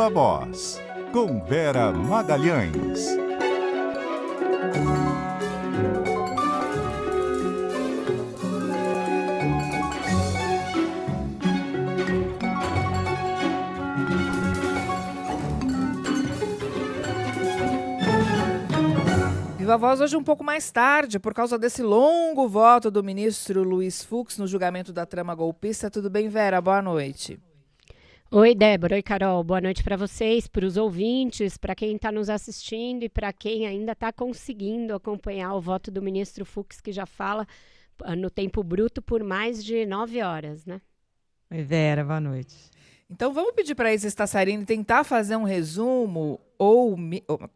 Viva Voz, com Vera Magalhães. Viva Voz hoje um pouco mais tarde, por causa desse longo voto do ministro Luiz Fux no julgamento da trama golpista. Tudo bem, Vera? Boa noite. Oi, Débora. Oi, Carol. Boa noite para vocês, para os ouvintes, para quem está nos assistindo e para quem ainda está conseguindo acompanhar o voto do ministro Fux, que já fala no tempo bruto por mais de 9 horas, né? Oi, Vera. Boa noite. Então vamos pedir para a Isis Tassarini tentar fazer um resumo, ou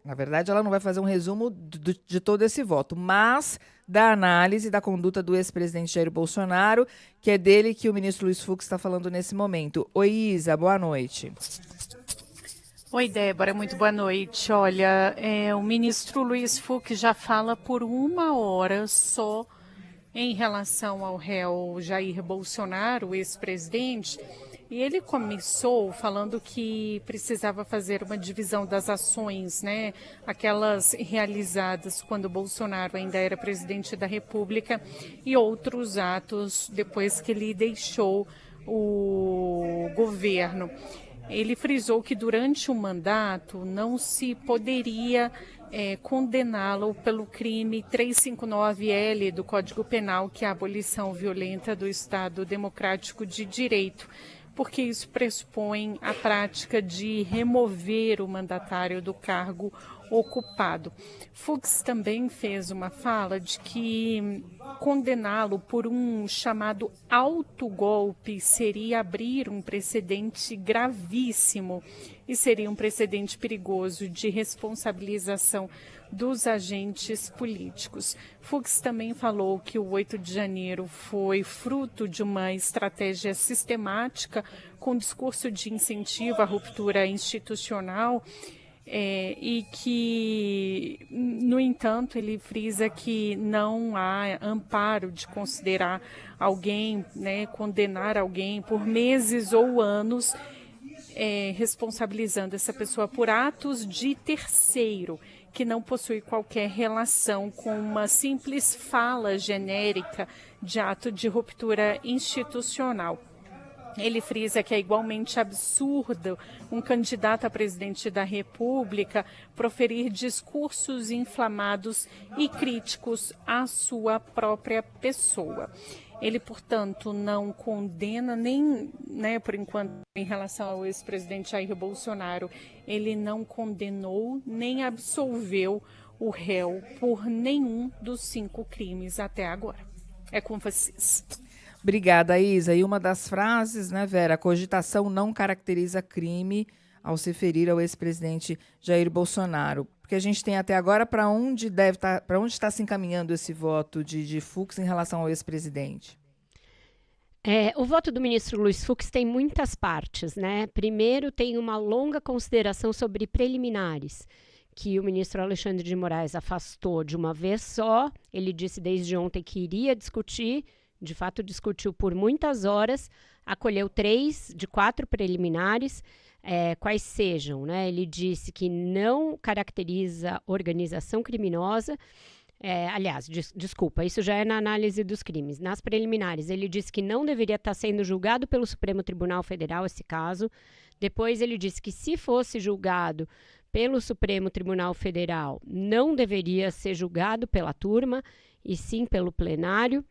na verdade ela não vai fazer um resumo de todo esse voto, mas da análise da conduta do ex-presidente Jair Bolsonaro, que é dele que o ministro Luiz Fux está falando nesse momento. Oi, Isa, boa noite. Oi, Débora, muito boa noite. Olha, o ministro Luiz Fux já fala por 1 hora só em relação ao réu Jair Bolsonaro, o ex-presidente. E ele começou falando que precisava fazer uma divisão das ações, né? Aquelas realizadas quando Bolsonaro ainda era presidente da República e outros atos depois que ele deixou o governo. Ele frisou que durante o mandato não se poderia condená-lo pelo crime 359-L do Código Penal, que é a abolição violenta do Estado Democrático de Direito, porque isso pressupõe a prática de remover o mandatário do cargo ocupado. Fux também fez uma fala de que condená-lo por um chamado autogolpe seria abrir um precedente gravíssimo e seria um precedente perigoso de responsabilização dos agentes políticos. Fux também falou que o 8 de janeiro foi fruto de uma estratégia sistemática com discurso de incentivo à ruptura institucional e que, no entanto, ele frisa que não há amparo de considerar alguém, né, condenar alguém por meses ou anos, responsabilizando essa pessoa por atos de terceiro, que não possui qualquer relação com uma simples fala genérica de ato de ruptura institucional. Ele frisa que é igualmente absurdo um candidato a presidente da República proferir discursos inflamados e críticos à sua própria pessoa. Ele, portanto, não condena nem, né, por enquanto, em relação ao ex-presidente Jair Bolsonaro, ele não condenou nem absolveu o réu por nenhum dos 5 crimes até agora. É com vocês. Obrigada, Isa. E uma das frases, né, Vera, a cogitação não caracteriza crime ao se referir ao ex-presidente Jair Bolsonaro. Porque a gente tem até agora para onde está se encaminhando esse voto de Fux em relação ao ex-presidente? O voto do ministro Luiz Fux tem muitas partes, né? Primeiro, tem uma longa consideração sobre preliminares, que o ministro Alexandre de Moraes afastou de uma vez só. Ele disse desde ontem que iria discutir, de fato discutiu por muitas horas, acolheu 3 de 4 preliminares, quais sejam, né? Ele disse que não caracteriza organização criminosa. Aliás, desculpa, isso já é na análise dos crimes. Nas preliminares, ele disse que não deveria estar sendo julgado pelo Supremo Tribunal Federal esse caso. Depois ele disse que se fosse julgado pelo Supremo Tribunal Federal, não deveria ser julgado pela turma, e sim pelo plenário.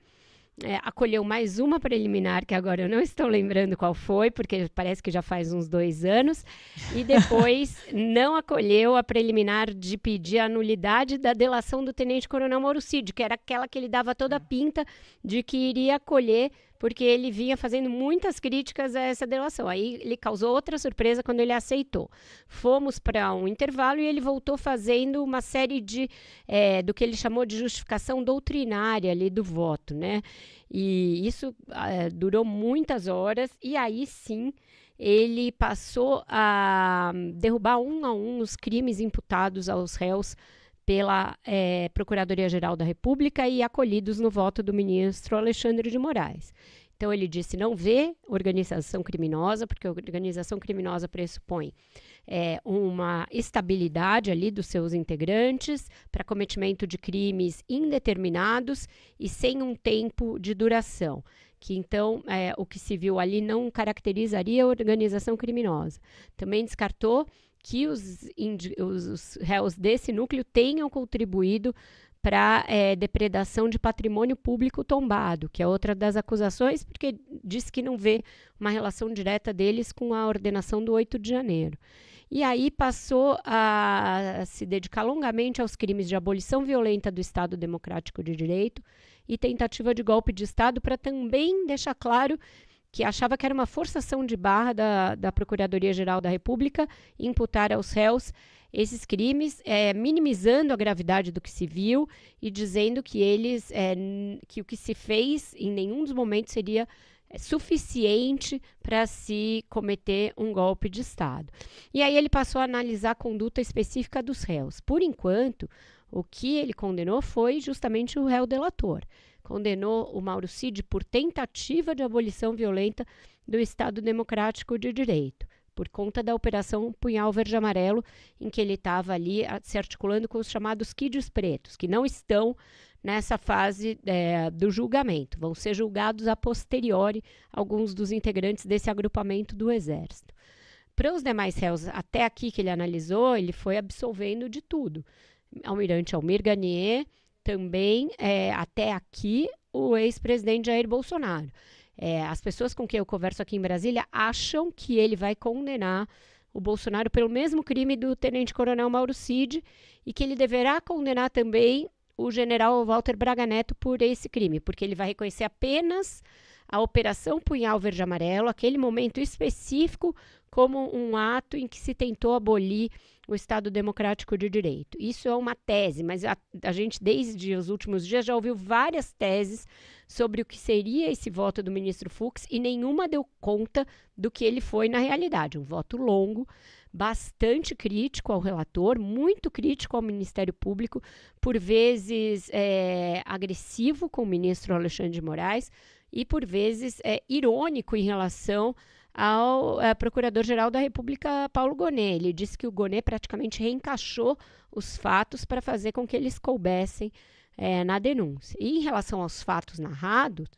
Acolheu mais uma preliminar, que agora eu não estou lembrando qual foi, porque parece que já faz uns 2 anos, e depois não acolheu a preliminar de pedir a nulidade da delação do tenente-coronel Mauro Cid, que era aquela que ele dava toda a pinta de que iria acolher, porque ele vinha fazendo muitas críticas a essa delação. Aí ele causou outra surpresa quando ele aceitou. Fomos para um intervalo e ele voltou fazendo uma série de, do que ele chamou de justificação doutrinária ali do voto, né? E isso durou muitas horas, e aí sim ele passou a derrubar um a um os crimes imputados aos réus pela Procuradoria-Geral da República e acolhidos no voto do ministro Alexandre de Moraes. Então, ele disse não vê organização criminosa, porque a organização criminosa pressupõe uma estabilidade ali dos seus integrantes para cometimento de crimes indeterminados e sem um tempo de duração, que então o que se viu ali não caracterizaria a organização criminosa. Também descartou que os réus desse núcleo tenham contribuído para depredação de patrimônio público tombado, que é outra das acusações, porque diz que não vê uma relação direta deles com a ordenação do 8 de janeiro. E aí passou a se dedicar longamente aos crimes de abolição violenta do Estado Democrático de Direito e tentativa de golpe de Estado, para também deixar claro que achava que era uma forçação de barra da Procuradoria-Geral da República imputar aos réus esses crimes, minimizando a gravidade do que se viu e dizendo que que o que se fez em nenhum dos momentos seria suficiente para se cometer um golpe de Estado. E aí ele passou a analisar a conduta específica dos réus. Por enquanto, o que ele condenou foi justamente o réu delator. Condenou o Mauro Cid por tentativa de abolição violenta do Estado Democrático de Direito, por conta da Operação Punhal Verde Amarelo, em que ele estava ali se articulando com os chamados quídeos pretos, que não estão nessa fase do julgamento. Vão ser julgados a posteriori alguns dos integrantes desse agrupamento do Exército. Para os demais réus, até aqui que ele analisou, ele foi absolvendo de tudo. Almirante Almir Garnier, também, até aqui, o ex-presidente Jair Bolsonaro. As pessoas com quem eu converso aqui em Brasília acham que ele vai condenar o Bolsonaro pelo mesmo crime do tenente-coronel Mauro Cid e que ele deverá condenar também o general Walter Braga Neto por esse crime, porque ele vai reconhecer apenas a Operação Punhal Verde Amarelo, aquele momento específico, como um ato em que se tentou abolir o Estado Democrático de Direito. Isso é uma tese, mas a gente, desde os últimos dias, já ouviu várias teses sobre o que seria esse voto do ministro Fux e nenhuma deu conta do que ele foi na realidade. Um voto longo, bastante crítico ao relator, muito crítico ao Ministério Público, por vezes agressivo com o ministro Alexandre de Moraes e por vezes irônico em relação ao Procurador-Geral da República, Paulo Gonet. Ele disse que o Gonet praticamente reencaixou os fatos para fazer com que eles coubessem na denúncia. E em relação aos fatos narrados,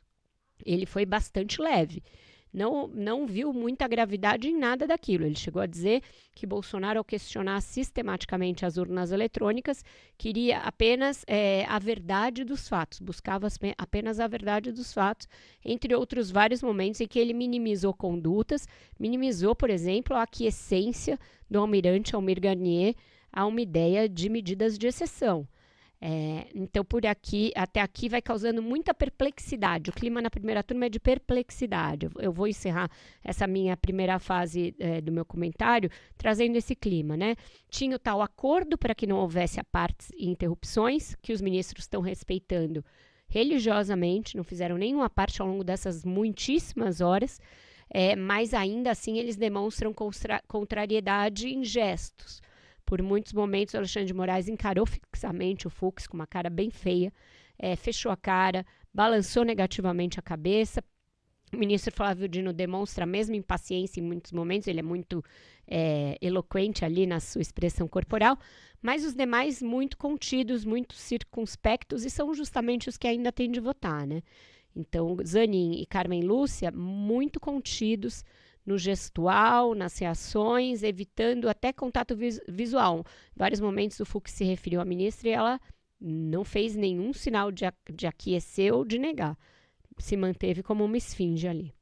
ele foi bastante leve. Não viu muita gravidade em nada daquilo. Ele chegou a dizer que Bolsonaro, ao questionar sistematicamente as urnas eletrônicas, queria apenas a verdade dos fatos, buscava apenas a verdade dos fatos, entre outros vários momentos em que ele minimizou condutas, minimizou, por exemplo, a aquiescência do almirante Almir Garnier a uma ideia de medidas de exceção. Então, até aqui vai causando muita perplexidade. O clima na primeira turma é de perplexidade. Eu vou encerrar essa minha primeira fase do meu comentário trazendo esse clima, né? Tinha o tal acordo para que não houvesse apartes e interrupções, que os ministros estão respeitando religiosamente, não fizeram nenhuma parte ao longo dessas muitíssimas horas, mas ainda assim eles demonstram contrariedade em gestos. Por muitos momentos, o Alexandre de Moraes encarou fixamente o Fux com uma cara bem feia, fechou a cara, balançou negativamente a cabeça. O ministro Flávio Dino demonstra a mesma impaciência em muitos momentos, ele é muito eloquente ali na sua expressão corporal, mas os demais muito contidos, muito circunspectos, e são justamente os que ainda têm de votar, né? Então, Zanin e Carmen Lúcia, muito contidos no gestual, nas reações, evitando até contato visual. Em vários momentos o Fux se referiu à ministra e ela não fez nenhum sinal de aquecer ou de negar. Se manteve como uma esfinge ali.